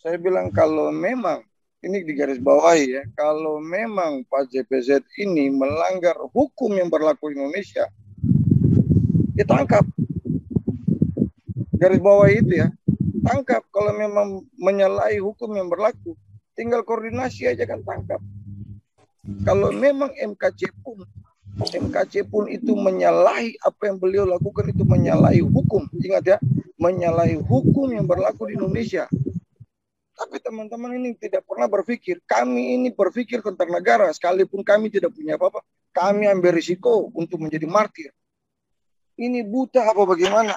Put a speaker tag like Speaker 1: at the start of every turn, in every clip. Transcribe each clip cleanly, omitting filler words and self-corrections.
Speaker 1: Saya bilang kalau memang, ini di garis bawahi ya, kalau memang Pak JPZ ini melanggar hukum yang berlaku di Indonesia, ditangkap. Garis bawahi itu ya, tangkap. Kalau memang menyalahi hukum yang berlaku, tinggal koordinasi aja kan tangkap. Kalau memang MKC pun itu menyalahi apa yang beliau lakukan, itu menyalahi hukum. Ingat ya, menyalahi hukum yang berlaku di Indonesia. Tapi teman-teman ini tidak pernah berpikir. Kami ini berpikir tentang negara, sekalipun kami tidak punya apa-apa. Kami ambil risiko untuk menjadi martir. Ini buta apa bagaimana?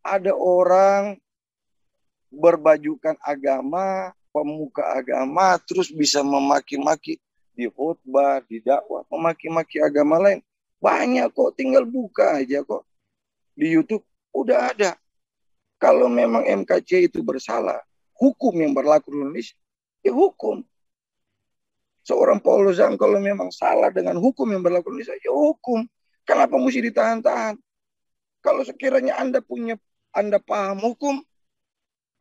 Speaker 1: Ada orang berbajukan agama, pemuka agama, terus bisa memaki-maki di khutbah, di dakwah, memaki-maki agama lain. Banyak kok, tinggal buka aja kok. Di YouTube udah ada. Kalau memang MKC itu bersalah, hukum yang berlaku di Indonesia, ya hukum. Seorang Paul Zhang kalau memang salah dengan hukum yang berlaku di Indonesia, ya hukum. Kenapa mesti ditahan-tahan? Kalau sekiranya Anda paham hukum,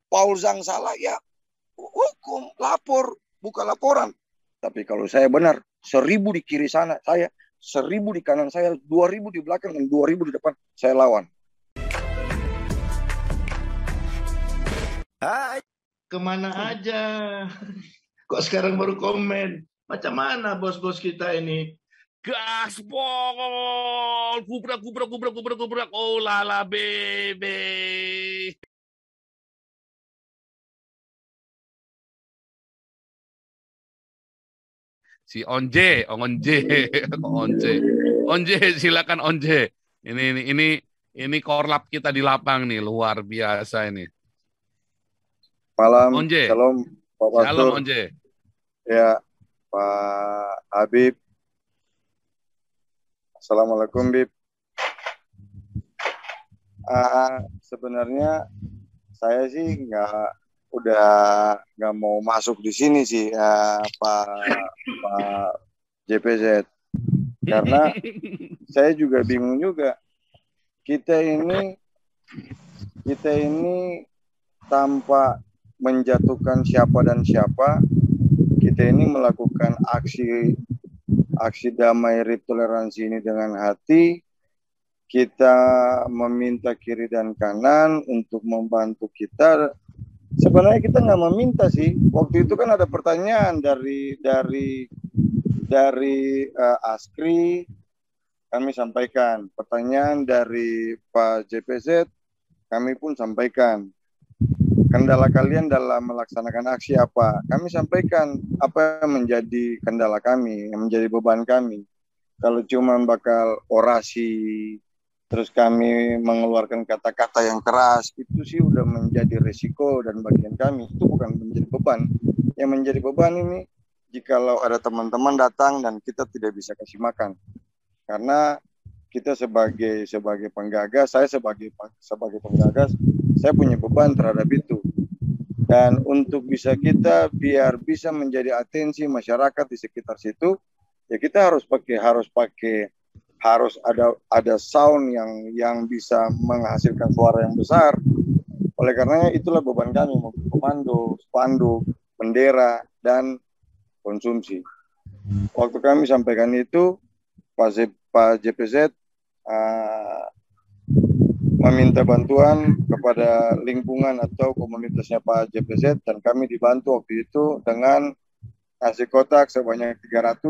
Speaker 1: Paul Zhang salah, ya hukum, lapor, buka laporan. Tapi kalau saya benar, 1000 di kiri sana, saya 1000 di kanan saya, 2000 di belakang, dan 2000 di depan, saya lawan.
Speaker 2: Hai, kemana aja? Kok sekarang baru komen? Macam mana bos-bos kita ini? Gaspol, gubrak, oh lala bebe.
Speaker 3: Si Onje, silakan Onje. Ini korlap kita di lapang nih, luar biasa ini.
Speaker 1: Malam,
Speaker 3: Onje.
Speaker 1: Shalom Pak Pastor.
Speaker 3: Shalom Onje.
Speaker 1: Ya, Pak Habib. Assalamualaikum, Bib. Sebenarnya saya sih nggak mau masuk di sini sih, Pak JPZ. Karena saya juga bingung juga. Kita ini tanpa menjatuhkan siapa dan siapa, kita ini melakukan aksi damai toleransi ini dengan hati. Kita meminta kiri dan kanan untuk membantu kita. Sebenarnya kita nggak meminta sih. Waktu itu kan ada pertanyaan dari Askri, kami sampaikan. Pertanyaan dari Pak JPZ, kami pun sampaikan. Kendala kalian dalam melaksanakan aksi apa? Kami sampaikan apa yang menjadi kendala kami, yang menjadi beban kami. Kalau cuma bakal orasi, terus kami mengeluarkan kata-kata yang keras, itu sih udah menjadi risiko dan bagian kami. Itu bukan menjadi beban. Yang menjadi beban ini, jikalau ada teman-teman datang dan kita tidak bisa kasih makan. Karena kita sebagai penggagas, saya sebagai penggagas, saya punya beban terhadap itu. Dan untuk bisa kita biar bisa menjadi atensi masyarakat di sekitar situ, ya kita harus ada sound yang bisa menghasilkan suara yang besar. Oleh karenanya itulah beban kami, komando, spanduk, bendera, dan konsumsi. Waktu kami sampaikan itu, Pak JPZ meminta bantuan kepada lingkungan atau komunitasnya Pak JPZ, dan kami dibantu waktu itu dengan nasi kotak sebanyak 300.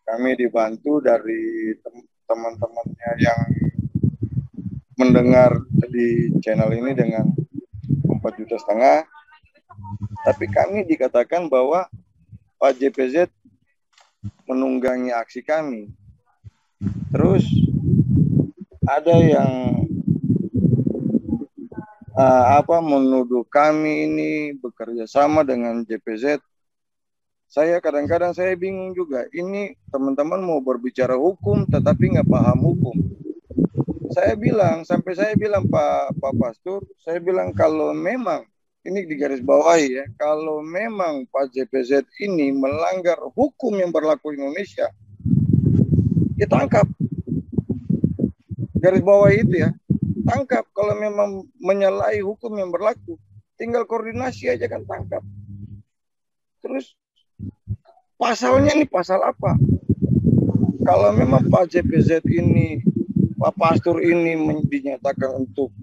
Speaker 1: Kami dibantu dari teman-temannya yang mendengar di channel ini dengan 4,5 juta. Tapi kami dikatakan bahwa Pak JPZ menunggangi aksi kami. Terus ada yang menuduh kami ini bekerja sama dengan JPZ. Saya kadang-kadang saya bingung juga. Ini teman-teman mau berbicara hukum tetapi nggak paham hukum. Saya bilang Pak Pastor, saya bilang kalau memang ini di garis bawahi ya, kalau memang Pak JPZ ini melanggar hukum yang berlaku di Indonesia, ditangkap. Garis bawah itu ya, tangkap. Kalau memang menyalahi hukum yang berlaku, tinggal koordinasi aja kan tangkap. Terus pasalnya ini pasal apa? Kalau memang Pak JPZ ini, Pak Pastur ini dinyatakan untuk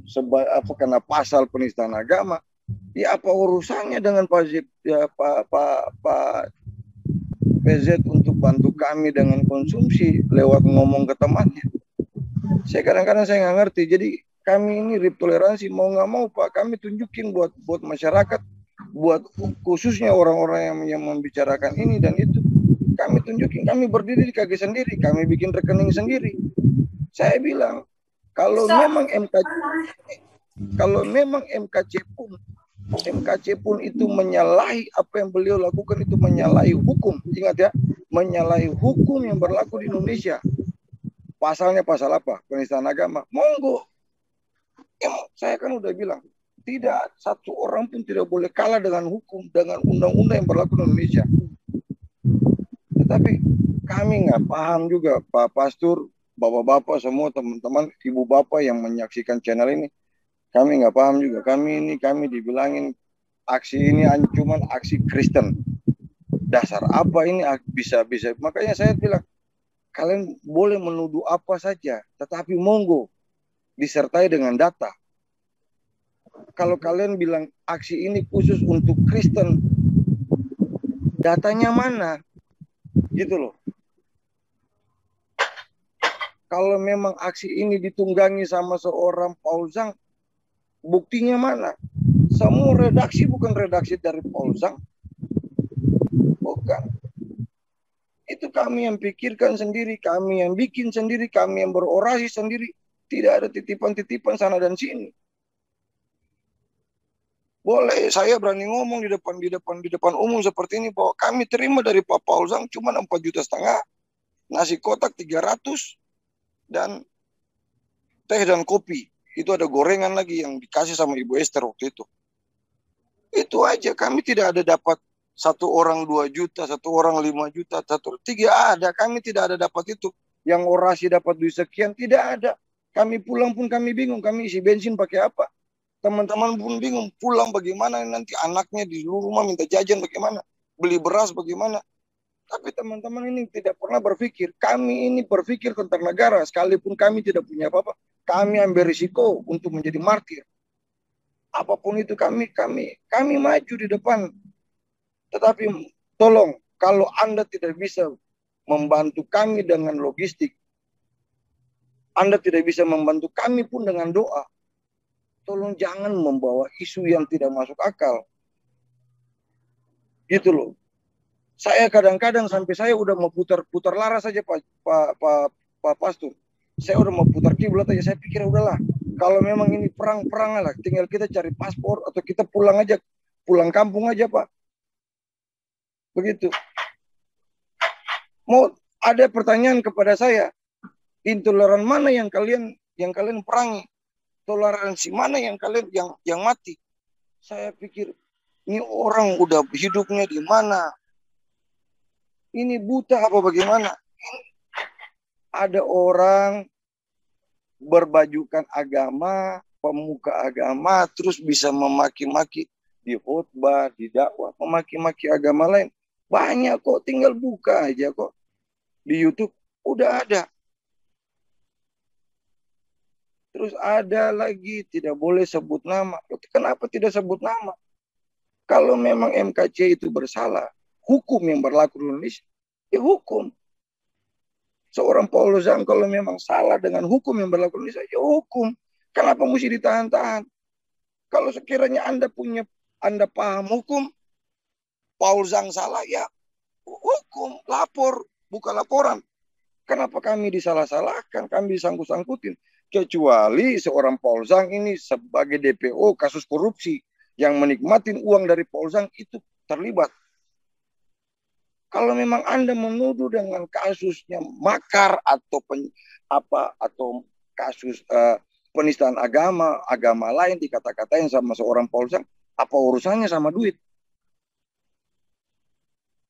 Speaker 1: karena pasal penistaan agama, ya apa urusannya dengan Pak PZ untuk bantu kami dengan konsumsi lewat ngomong ke temannya? Saya kadang-kadang saya nggak ngerti. Jadi kami ini RIP toleransi mau nggak mau Pak, kami tunjukin buat masyarakat, buat khususnya orang-orang yang membicarakan ini dan itu, kami tunjukin, kami berdiri di kaki sendiri, kami bikin rekening sendiri. Saya bilang kalau memang MKC pun itu menyalahi apa yang beliau lakukan, itu menyalahi hukum. Ingat ya, menyalahi hukum yang berlaku di Indonesia. Pasalnya pasal apa? Penistaan agama. Monggo. Saya kan udah bilang, tidak satu orang pun tidak boleh kalah dengan hukum, dengan undang-undang yang berlaku di Indonesia. Tetapi kami nggak paham juga, Pak Pastur, bapak-bapak semua, teman-teman, ibu bapak yang menyaksikan channel ini. Kami nggak paham juga. Kami dibilangin aksi ini cuma aksi Kristen. Dasar apa ini bisa. Makanya saya bilang, kalian boleh menuduh apa saja, tetapi monggo disertai dengan data. Kalau kalian bilang aksi ini khusus untuk Kristen, datanya mana? Gitu loh. Kalau memang aksi ini ditunggangi sama seorang Paul Zhang, buktinya mana? Semua redaksi bukan redaksi dari Paul Zhang. Bukan. Itu kami yang pikirkan sendiri, kami yang bikin sendiri, kami yang berorasi sendiri. Tidak ada titipan-titipan sana dan sini. Boleh saya berani ngomong di depan umum seperti ini bahwa kami terima dari Pak Paul Zhang cuma 4,5 juta, nasi kotak 300 dan teh dan kopi. Itu ada gorengan lagi yang dikasih sama Ibu Esther waktu itu. Itu aja, kami tidak ada dapat satu orang 2 juta, satu orang 5 juta, tidak ada. Kami tidak ada dapat itu. Yang orasi dapat duit sekian, tidak ada. Kami pulang pun kami bingung, kami isi bensin pakai apa. Teman-teman pun bingung, pulang bagaimana nanti anaknya di rumah minta jajan bagaimana, beli beras bagaimana. Tapi teman-teman ini tidak pernah berpikir, kami ini berpikir tentang negara, sekalipun kami tidak punya apa-apa, kami ambil risiko untuk menjadi martir. Apapun itu kami maju di depan. Tetapi tolong, kalau Anda tidak bisa membantu kami dengan logistik, Anda tidak bisa membantu kami pun dengan doa, tolong jangan membawa isu yang tidak masuk akal. Gitu loh. Saya kadang-kadang sampai saya udah mau putar laras saja Pak Pastur. Saya udah mau putar kiblat aja. Saya pikir udahlah, kalau memang ini perang lah, tinggal kita cari paspor atau kita pulang kampung aja Pak. Begitu. Mau ada pertanyaan kepada saya, intoleran mana yang kalian perangi? Toleransi mana yang kalian yang mati? Saya pikir ini orang udah hidupnya di mana? Ini buta apa bagaimana? Ada orang berbajukan agama, pemuka agama, terus bisa memaki-maki di khotbah, di dakwah, memaki-maki agama lain. Banyak kok, tinggal buka aja kok. Di YouTube udah ada. Terus ada lagi, tidak boleh sebut nama. Kenapa tidak sebut nama? Kalau memang MKC itu bersalah, hukum yang berlaku di Indonesia, ya hukum. Seorang Paul Zhang kalau memang salah dengan hukum yang berlaku di Indonesia, ya hukum. Kenapa mesti ditahan-tahan? Kalau sekiranya Anda paham hukum, Paul Zhang salah, ya hukum, lapor, buka laporan. Kenapa kami disalah-salahkan, kami disangkut-sangkutin? Kecuali seorang Paul Zhang ini sebagai DPO kasus korupsi yang menikmatin uang dari Paul Zhang itu terlibat. Kalau memang Anda menuduh dengan kasusnya makar atau kasus penistaan agama lain dikata-katain sama seorang Paul Zhang, apa urusannya sama duit?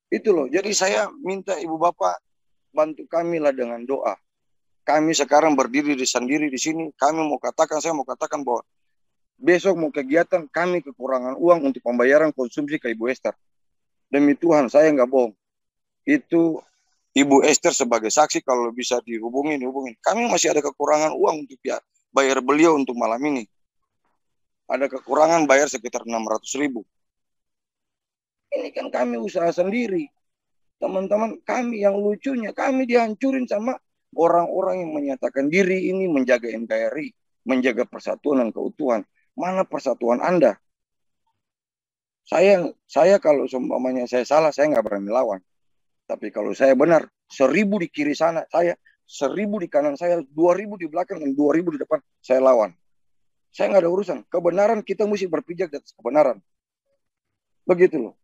Speaker 1: Itu loh. Jadi saya minta Ibu Bapak bantu kami lah dengan doa. Kami sekarang berdiri sendiri di sini. Saya mau katakan bahwa besok mau kegiatan, kami kekurangan uang untuk pembayaran konsumsi ke Ibu Esther. Demi Tuhan, saya nggak bohong. Itu Ibu Esther sebagai saksi, kalau bisa dihubungin. Kami masih ada kekurangan uang untuk bayar beliau untuk malam ini. Ada kekurangan bayar sekitar 600.000. Ini kan kami usaha sendiri. Teman-teman kami, yang lucunya kami dihancurin sama orang-orang yang menyatakan diri ini menjaga NKRI, menjaga persatuan dan keutuhan. Mana persatuan Anda? Saya kalau seumpamanya saya salah, saya nggak berani lawan. Tapi kalau saya benar, 1.000 di kiri sana, saya 1.000 di kanan saya, 2.000 di belakang, dan 2.000 di depan, saya lawan. Saya nggak ada urusan. Kebenaran kita mesti berpijak di atas kebenaran. Begitu loh.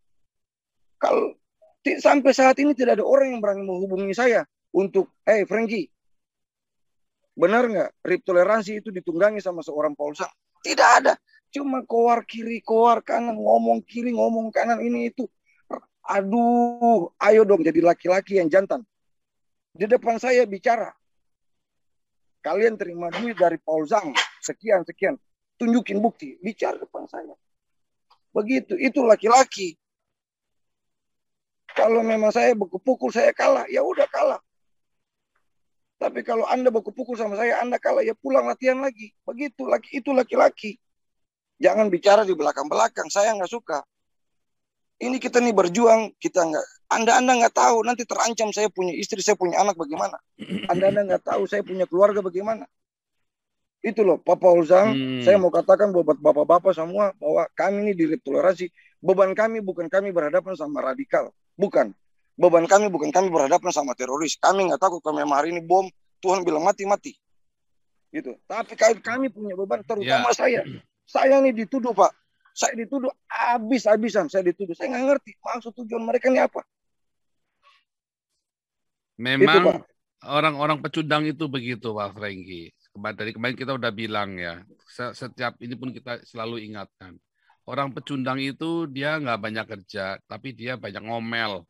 Speaker 1: Kalau sampai saat ini tidak ada orang yang berani menghubungi saya untuk, Frankie, benar nggak RIP toleransi itu ditunggangi sama seorang Paul Sang? Tidak ada. Cuma koar kiri, koar kanan, ngomong kiri, ngomong kanan, ini itu. Aduh, ayo dong jadi laki-laki yang jantan. Di depan saya bicara. Kalian terima duit dari Paul Zhang, sekian. Tunjukin bukti, bicara depan saya. Begitu, itu laki-laki. Kalau memang saya baku pukul, saya kalah, ya udah kalah. Tapi kalau Anda baku pukul sama saya, Anda kalah, ya pulang latihan lagi. Begitu, itu laki-laki. Jangan bicara di belakang-belakang, saya nggak suka. Ini kita nih berjuang, kita nggak, Anda nggak tahu, nanti terancam saya punya istri, saya punya anak bagaimana. Anda nggak tahu, saya punya keluarga bagaimana. Itu loh, Pak Paul Zhang, saya mau katakan buat bapak-bapak semua, bahwa kami ini di RIP toleransi, beban kami bukan kami berhadapan sama radikal. Bukan. Beban kami bukan kami berhadapan sama teroris. Kami nggak takut kalau memang hari ini bom, Tuhan bilang mati. Gitu. Tapi kami punya beban, terutama saya. Saya nih dituduh, Pak. Saya dituduh habis-habisan, saya dituduh. Saya nggak ngerti maksud tujuan mereka ini apa.
Speaker 3: Memang orang-orang pecundang itu begitu, Pak Frankie. Dari kemarin kita udah bilang ya, setiap ini pun kita selalu ingatkan. Orang pecundang itu dia nggak banyak kerja, tapi dia banyak ngomel.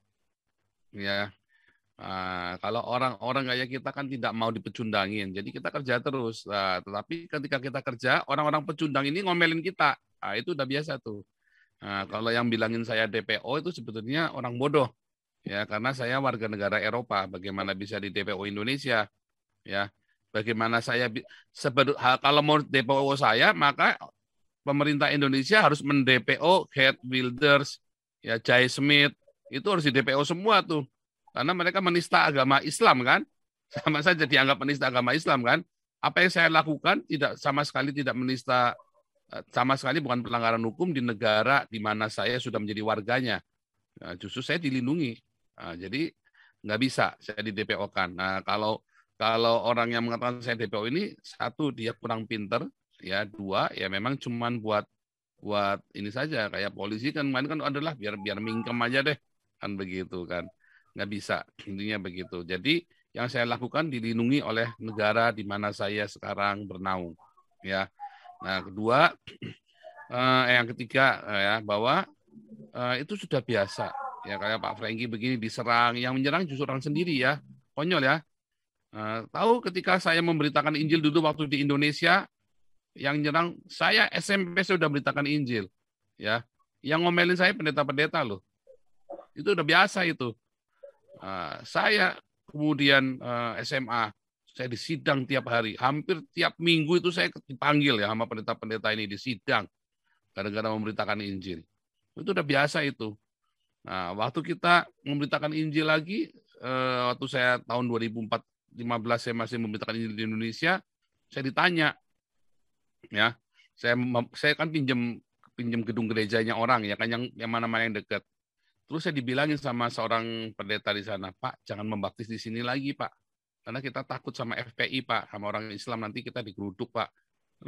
Speaker 3: Ya, kalau orang-orang kayak kita kan tidak mau dipecundangin, jadi kita kerja terus. Tetapi ketika kita kerja, orang-orang pecundang ini ngomelin kita. Itu udah biasa tuh. Kalau yang bilangin saya DPO itu sebetulnya orang bodoh. Ya, karena saya warga negara Eropa, bagaimana bisa di DPO Indonesia? Ya, bagaimana saya kalau mau DPO saya, maka pemerintah Indonesia harus men-DPO Geert Wilders, ya Jay Smith, itu harus di DPO semua tuh. Karena mereka menista agama Islam kan? Sama saja dianggap menista agama Islam kan? Apa yang saya lakukan sama sekali tidak menista, sama sekali bukan pelanggaran hukum di negara di mana saya sudah menjadi warganya. Justru saya dilindungi. Jadi nggak bisa saya di DPO-kan. Nah, kalau orang yang mengatakan saya DPO ini, satu, dia kurang pinter, ya, dua, ya memang cuman buat ini saja, kayak polisi kan adalah biar mingkem aja deh, kan begitu kan. Nggak bisa, intinya begitu. Jadi yang saya lakukan dilindungi oleh negara di mana saya sekarang bernaung, ya. Nah, kedua, yang ketiga, ya, bahwa itu sudah biasa, ya, kayak Pak Frankie begini diserang, yang menyerang justru orang sendiri, ya, konyol ya. Tahu ketika saya memberitakan Injil dulu waktu di Indonesia, yang nyerang saya SMP sudah beritakan Injil, ya, yang ngomelin saya pendeta-pendeta loh, itu udah biasa itu. Saya kemudian SMA, saya disidang tiap hari, hampir tiap minggu itu saya dipanggil ya sama pendeta-pendeta ini disidang gara-gara memberitakan Injil. Itu udah biasa itu. Nah, waktu kita memberitakan Injil lagi, waktu saya tahun 2015 saya masih memberitakan Injil di Indonesia, saya ditanya, ya, saya kan pinjam gedung gerejanya orang ya kan, yang mana-mana yang dekat. Terus saya dibilangin sama seorang pendeta di sana, Pak, jangan membaptis di sini lagi, Pak. Karena kita takut sama FPI, Pak, sama orang Islam, nanti kita digeruduk, Pak.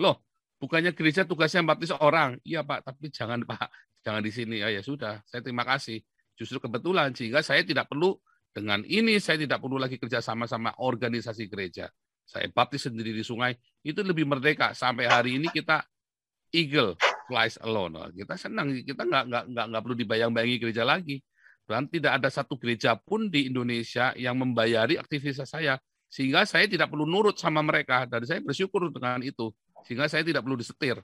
Speaker 3: Loh, bukannya gereja tugasnya baptis orang? Iya, Pak, tapi jangan, Pak, jangan di sini. Ya sudah, saya terima kasih. Justru kebetulan, sehingga saya tidak perlu, dengan ini saya tidak perlu lagi kerja sama organisasi gereja. Saya baptis sendiri di sungai, itu lebih merdeka. Sampai hari ini kita eagle flies alone. Kita senang, kita nggak perlu dibayang-bayangi gereja lagi. Dan tidak ada satu gereja pun di Indonesia yang membayari aktivitas saya, sehingga saya tidak perlu nurut sama mereka. Dan saya bersyukur dengan itu, sehingga saya tidak perlu disetir.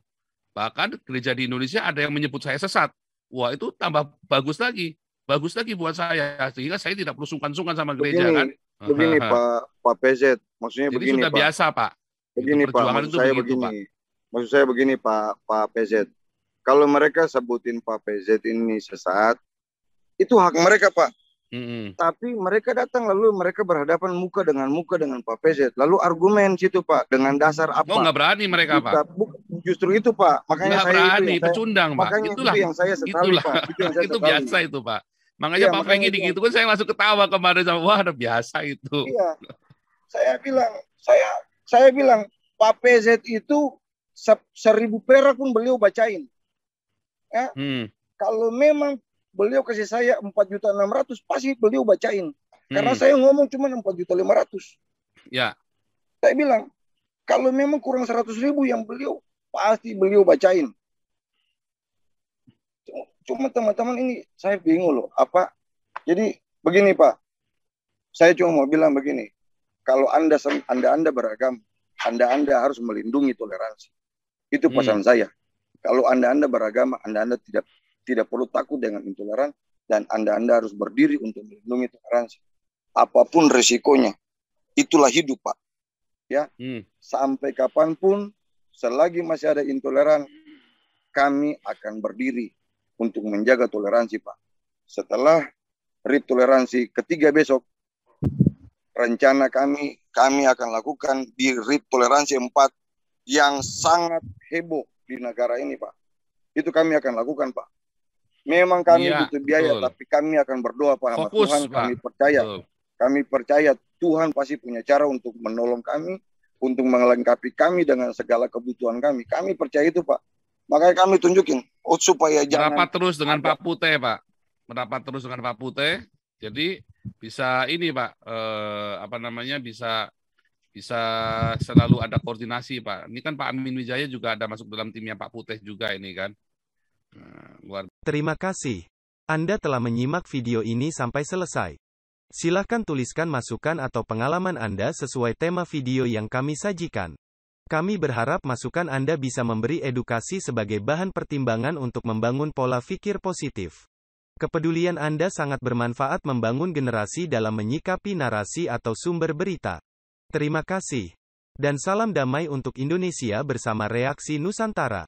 Speaker 3: Bahkan gereja di Indonesia ada yang menyebut saya sesat. Wah, itu tambah bagus lagi. Bagus lagi buat saya. Sehingga saya tidak perlu sungkan-sungkan sama gereja kan.
Speaker 1: Begini Pak PZ, maksudnya
Speaker 3: Jadi
Speaker 1: begini
Speaker 3: sudah
Speaker 1: Pak.
Speaker 3: biasa Pak.
Speaker 1: Begini
Speaker 3: itu
Speaker 1: Pak, maksud saya begini Pak PZ. Kalau mereka sebutin Pak PZ ini sesat, itu hak mereka Pak. Tapi mereka datang lalu mereka berhadapan muka dengan Pak PZ. Lalu argumen situ Pak, dengan dasar apa?
Speaker 3: Oh, nggak berani mereka Pak.
Speaker 1: Justru itu Pak, makanya
Speaker 3: nggak berani, pecundang Pak.
Speaker 1: Makanya itu yang saya sesali Pak.
Speaker 3: Itu biasa itu Pak. Makanya Pak Franky gitu kan saya langsung ketawa kemarin sama wah udah biasa itu.
Speaker 1: Iya. Saya bilang Pak PZ itu 1.000 perak pun beliau bacain. Ya. Kalau memang beliau kasih saya 4.600.000 pasti beliau bacain. Karena saya ngomong cuma 4.500.000.
Speaker 3: Ya.
Speaker 1: Saya bilang kalau memang kurang 100.000 yang beliau pasti beliau bacain. Cuma teman-teman ini saya bingung loh. Jadi begini Pak. Saya cuma mau bilang begini. Kalau Anda beragama, Anda harus melindungi toleransi. Itu pesan saya. Kalau Anda beragama, Anda tidak perlu takut dengan intoleran dan Anda harus berdiri untuk melindungi toleransi. Apapun resikonya. Itulah hidup Pak. Ya. Sampai kapanpun selagi masih ada intoleran, kami akan berdiri untuk menjaga toleransi Pak. Setelah RIP toleransi ketiga besok, rencana kami akan lakukan di RIP toleransi 4 yang sangat heboh di negara ini Pak. Itu kami akan lakukan Pak. Memang kami butuh biaya, tapi kami akan berdoa Pak sama Tuhan. Kami percaya. Kami percaya Tuhan pasti punya cara untuk menolong kami, untuk melengkapi kami dengan segala kebutuhan kami. Kami percaya itu Pak. Makanya kami tunjukin supaya jangan
Speaker 3: merapat terus dengan Pak Putih Pak. Merapat terus dengan Pak Putih. Jadi bisa ini Pak, bisa selalu ada koordinasi Pak. Ini kan Pak Amin Wijaya juga ada masuk dalam timnya Pak Putih juga ini kan.
Speaker 4: Terima kasih. Anda telah menyimak video ini sampai selesai. Silakan tuliskan masukan atau pengalaman Anda sesuai tema video yang kami sajikan. Kami berharap masukan Anda bisa memberi edukasi sebagai bahan pertimbangan untuk membangun pola pikir positif. Kepedulian Anda sangat bermanfaat membangun generasi dalam menyikapi narasi atau sumber berita. Terima kasih. Dan salam damai untuk Indonesia bersama Reaksi Nusantara.